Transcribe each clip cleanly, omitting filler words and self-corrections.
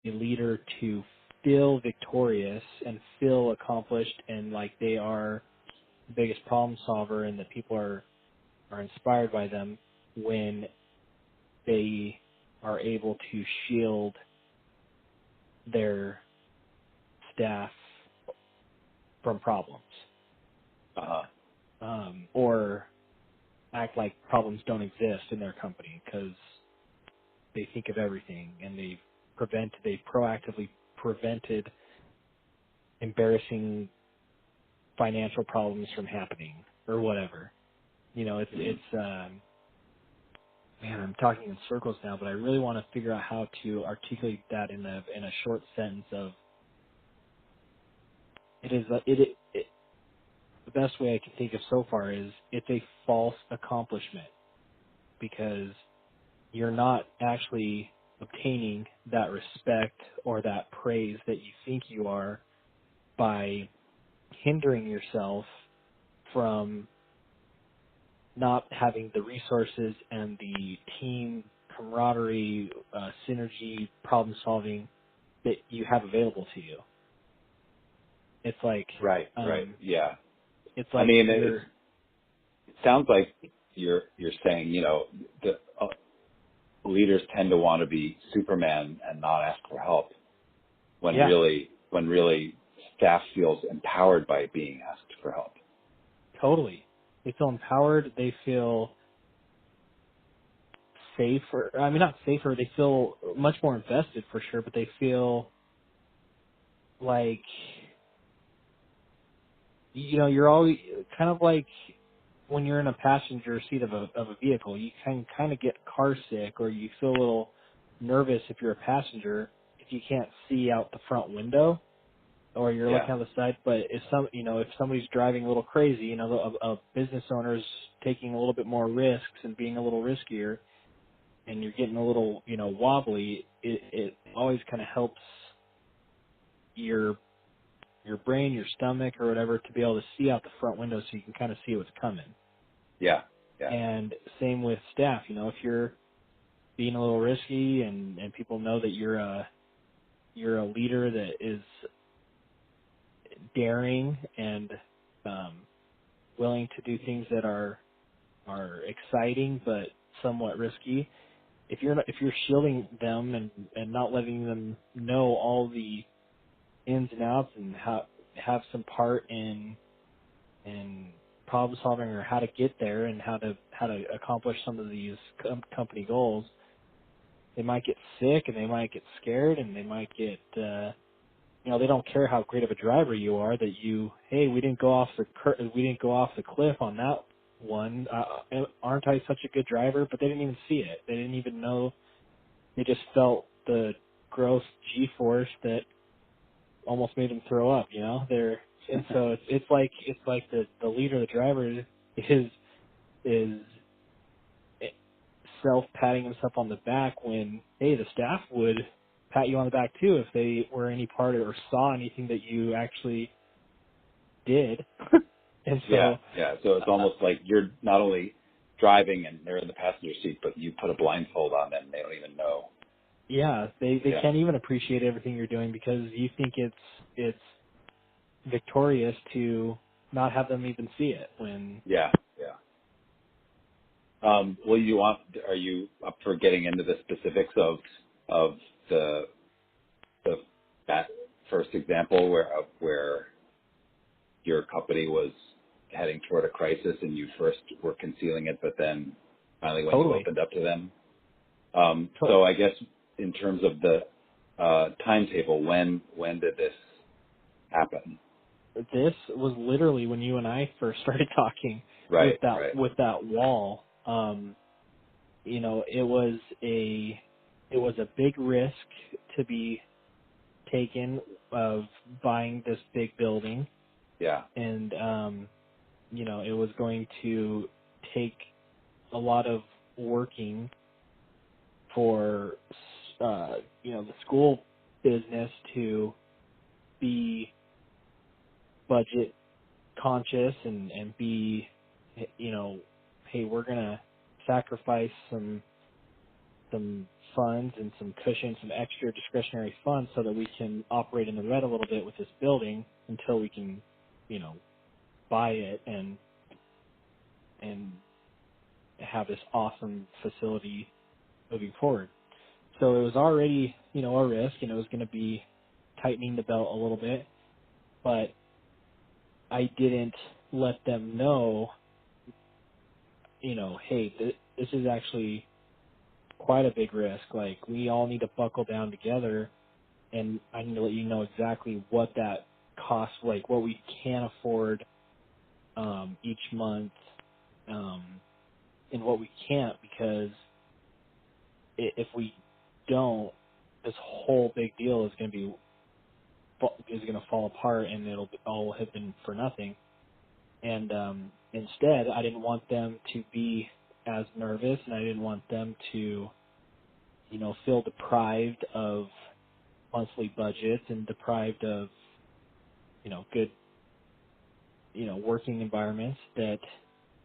a leader to feel victorious and feel accomplished and like they are the biggest problem solver and that people are inspired by them when they are able to shield their staff from problems, or act like problems don't exist in their company because they think of everything and they proactively prevented embarrassing financial problems from happening or whatever. Man, I'm talking in circles now, but I really want to figure out how to articulate that in a short sentence of the best way I can think of so far is it's a false accomplishment because you're not actually obtaining that respect or that praise that you think you are by hindering yourself from not having the resources and the team camaraderie, synergy, problem solving that you have available to you. It's like, Right. Yeah. it's I like mean, it sounds like you're saying, the leaders tend to want to be Superman and not ask for help when yeah, really staff feels empowered by being asked for help. totally. They feel empowered. They feel safer. I mean, not safer. They feel much more invested for sure, but they feel like, you're always kind of like when you're in a passenger seat of a vehicle, you can kind of get car sick or you feel a little nervous if you're a passenger if you can't see out the front window or you're Yeah. looking out the side. But if somebody's driving a little crazy, a business owner's taking a little bit more risks and being a little riskier, and you're getting a little, wobbly, it always kind of helps your brain, your stomach, or whatever to be able to see out the front window so you can kind of see what's coming. Yeah. Yeah. And same with staff. If you're being a little risky and people know that you're a leader that is daring and willing to do things that are exciting but somewhat risky. If you're shielding them and not letting them know all the ins and outs and have some part in problem solving or how to get there and how to accomplish some of these company goals, they might get sick and they might get scared and they might get they don't care how great of a driver you are that we didn't go off the cliff on that one. Aren't I such a good driver? But they didn't even see it. They didn't even know. They just felt the gross G-force that almost made them throw up. And so it's like the leader, the driver is self patting himself on the back when the staff would pat you on the back too if they were any part of or saw anything that you actually did. And so Yeah. So it's almost like you're not only driving and they're in the passenger seat, but you put a blindfold on them and they don't even know. they Yeah. can't even appreciate everything you're doing because you think it's victorious to not have them even see it when. Yeah. Yeah. Are you up for getting into the specifics of the that first example where your company was heading toward a crisis and you first were concealing it, but then finally when you Totally. opened up to them? So I guess in terms of the timetable, when did this happen? This was literally when you and I first started talking Right. with that wall. It was a big risk to be taken of buying this big building, Yeah. and it was going to take a lot of working for the school business to be budget conscious and be, hey, we're gonna sacrifice some funds and some cushion, some extra discretionary funds so that we can operate in the red a little bit with this building until we can, you know, buy it and have this awesome facility moving forward. So it was already, you know, a risk, and it was going to be tightening the belt a little bit, but I didn't let them know, you know, hey, this is actually quite a big risk. Like, we all need to buckle down together, and I need to let you know exactly what that costs, like what we can afford each month, and what we can't, because if we don't, this whole big deal is going to fall apart, and it'll all have been for nothing. And instead, I didn't want them to be as nervous, and I didn't want them to, you know, feel deprived of monthly budgets and deprived of, you know, good, you know, working environments, that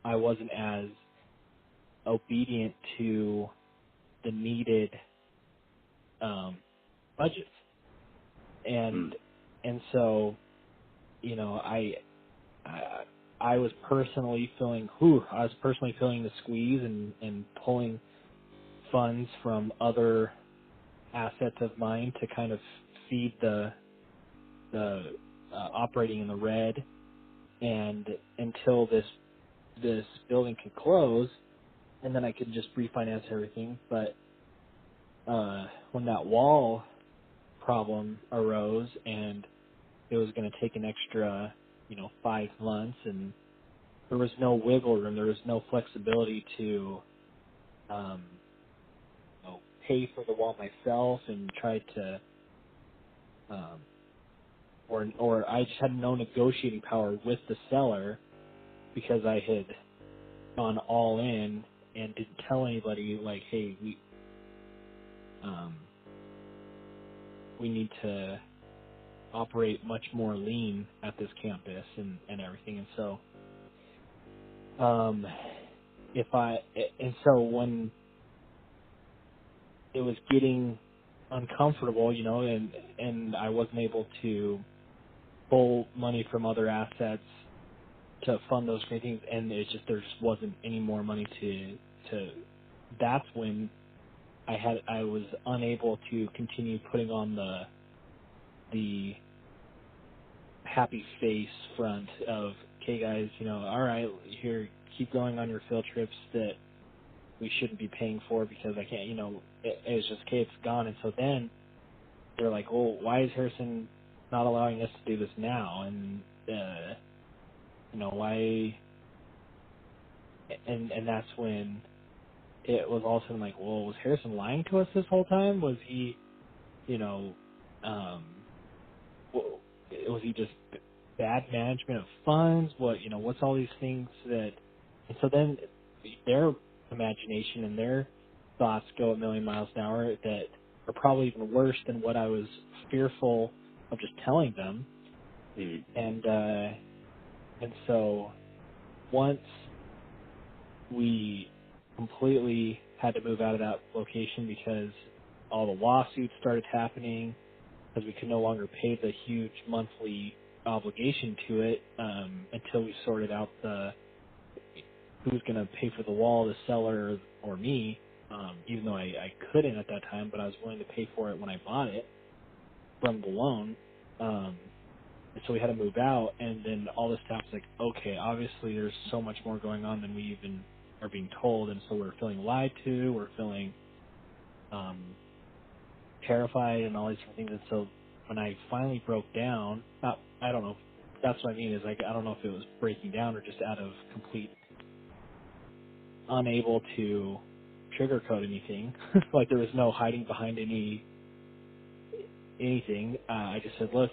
I wasn't as obedient to the needed budgets. Mm. And so, you know, I was personally feeling the squeeze and pulling funds from other assets of mine to kind of feed the operating in the red, and until this building could close, and then I could just refinance everything. But when that wall problem arose, and it was going to take an extra, you know, 5 months, and there was no wiggle room, there was no flexibility to you know, pay for the wall myself and try to um, or I just had no negotiating power with the seller, because I had gone all in and didn't tell anybody, like, hey, we need to operate much more lean at this campus and everything. And so so when it was getting uncomfortable, you know, and I wasn't able to pull money from other assets to fund those great things, and there just wasn't any more money to that's when I was unable to continue putting on the happy face front of, okay guys, you know, all right, here, keep going on your field trips that we shouldn't be paying for, because I can't, you know, it's just, okay, it's gone. And so then they're like, well, why is Harrison not allowing us to do this now? And you know, why? And that's when it was all of a sudden like, well, was Harrison lying to us this whole time? Was he, you know, was he just bad management of funds? What, you know, what's all these things that? And so then their imagination and their thoughts go a million miles an hour that are probably even worse than what I was fearful of just telling them. Mm. And so once we completely had to move out of that location, because all the lawsuits started happening, because we could no longer pay the huge monthly obligation to it until we sorted out who's going to pay for the wall, the seller or me, even though I couldn't at that time, but I was willing to pay for it when I bought it from the loan. And so we had to move out, and then all this stuff was like, okay, obviously there's so much more going on than we even are being told, and so we're feeling lied to, we're feeling terrified and all these different things. And so when I finally broke down, I don't know, that's what I mean, is like, I don't know if it was breaking down or just out of complete unable to sugarcoat anything. Like, there was no hiding behind anything. I just said, look,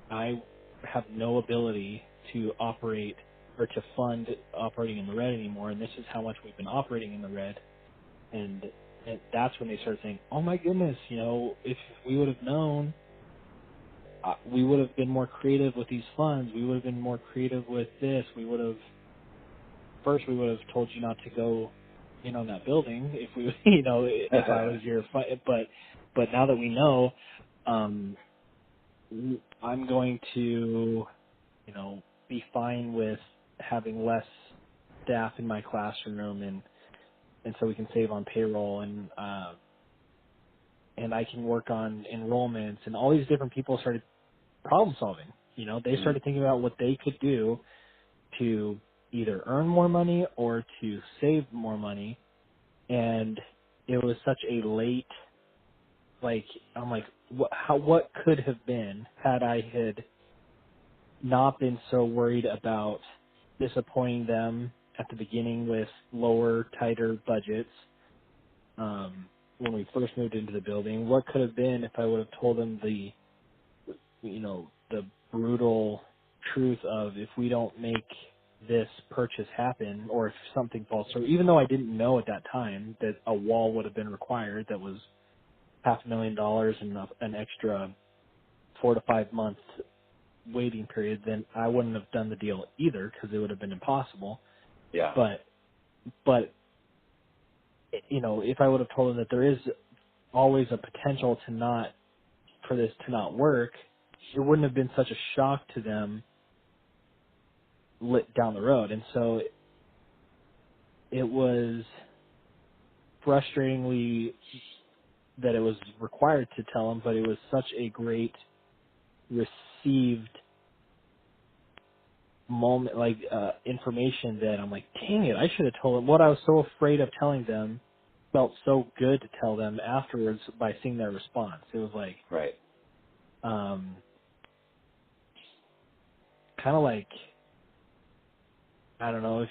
I have no ability to operate or to fund operating in the red anymore, and this is how much we've been operating in the red. And that's when they started saying, oh my goodness, you know, if we would have known, we would have been more creative with these funds. We would have been more creative with this. We would have told you not to go in on that building if we, if I was your, but now that we know, um, I'm going to, be fine with having less staff in my classroom and so we can save on payroll and I can work on enrollments and all these different people started problem solving. They Mhm. started thinking about what they could do to either earn more money or to save more money. And it was such a late, I'm like, what could have been had I had not been so worried about disappointing them at the beginning with lower, tighter budgets, when we first moved into the building. What could have been if I would have told them the brutal truth of if we don't make this purchase happen or if something falls through, even though I didn't know at that time that a wall would have been required that was $500,000 and an extra 4 to 5 month waiting period, then I wouldn't have done the deal either because it would have been impossible. Yeah. But if I would have told them that there is always a potential for this to not work, it wouldn't have been such a shock to them lit down the road. And so it was frustratingly that it was required to tell them, but it was such a great received moment, information that I'm like, dang it, I should have told them. What I was so afraid of telling them felt so good to tell them afterwards by seeing their response. It was like, Right. um, kind of like, I don't know if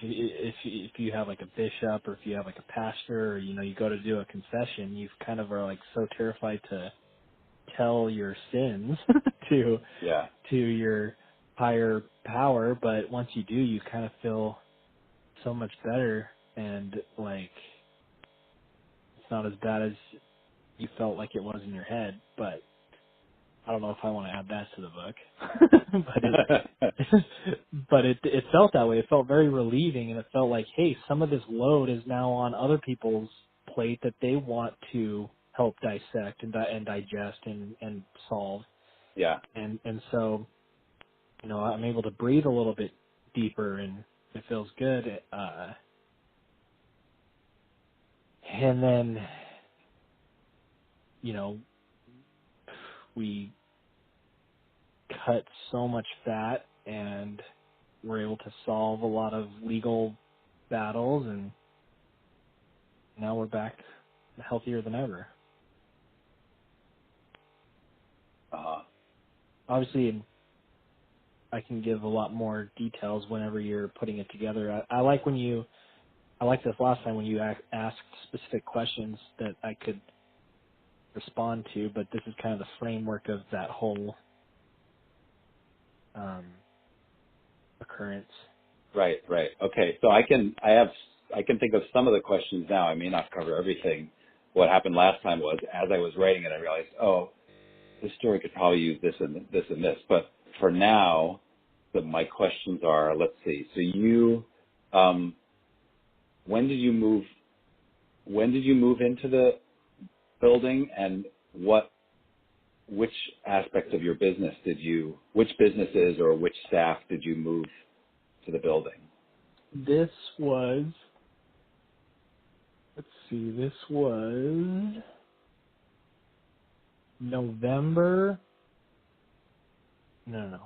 you have like a bishop or if you have like a pastor or you go to do a confession, you kind of are like so terrified to tell your sins to Yeah. your higher power, but once you do, you kind of feel so much better and like it's not as bad as you felt like it was in your head. But I don't know if I want to add that to the book. but it felt that way. It felt very relieving, and it felt like, hey, some of this load is now on other people's plate that they want to help dissect and digest and solve. Yeah. And so I'm able to breathe a little bit deeper, and it feels good. And then you know we cut so much fat and we're able to solve a lot of legal battles, and now we're back healthier than ever. Uh-huh. Obviously, I can give a lot more details whenever you're putting it together. I like I like this last time when you asked specific questions that I could respond to, but this is kind of the framework of that whole um, occurrence. Right. Right. Okay. So I can think of some of the questions now. I may not cover everything. What happened last time was, as I was writing it, I realized, oh, this story could probably use this and this and this. But for now, my questions are, let's see. So um, when did you move? When did you move into the building, and which aspects of your business which businesses or which staff did you move to the building? This was, let's see, this was November, no,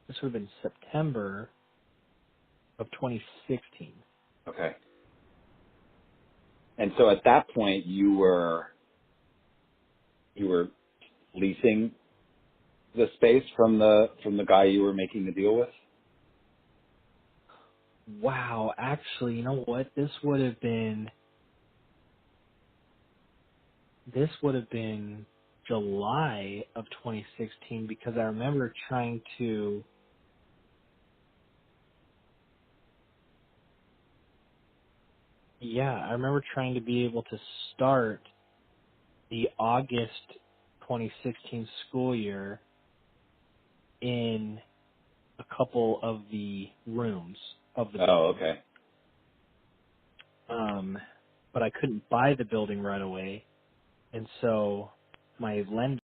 this would have been September of 2016. Okay. And so at that point, you were leasing the space from the guy you were making the deal with? Wow, actually, you know what? This would have been July of 2016 because I remember I remember trying to be able to start the August 2016 school year in a couple of the rooms of the Oh, building. okay. but I couldn't buy the building right away, and so my lender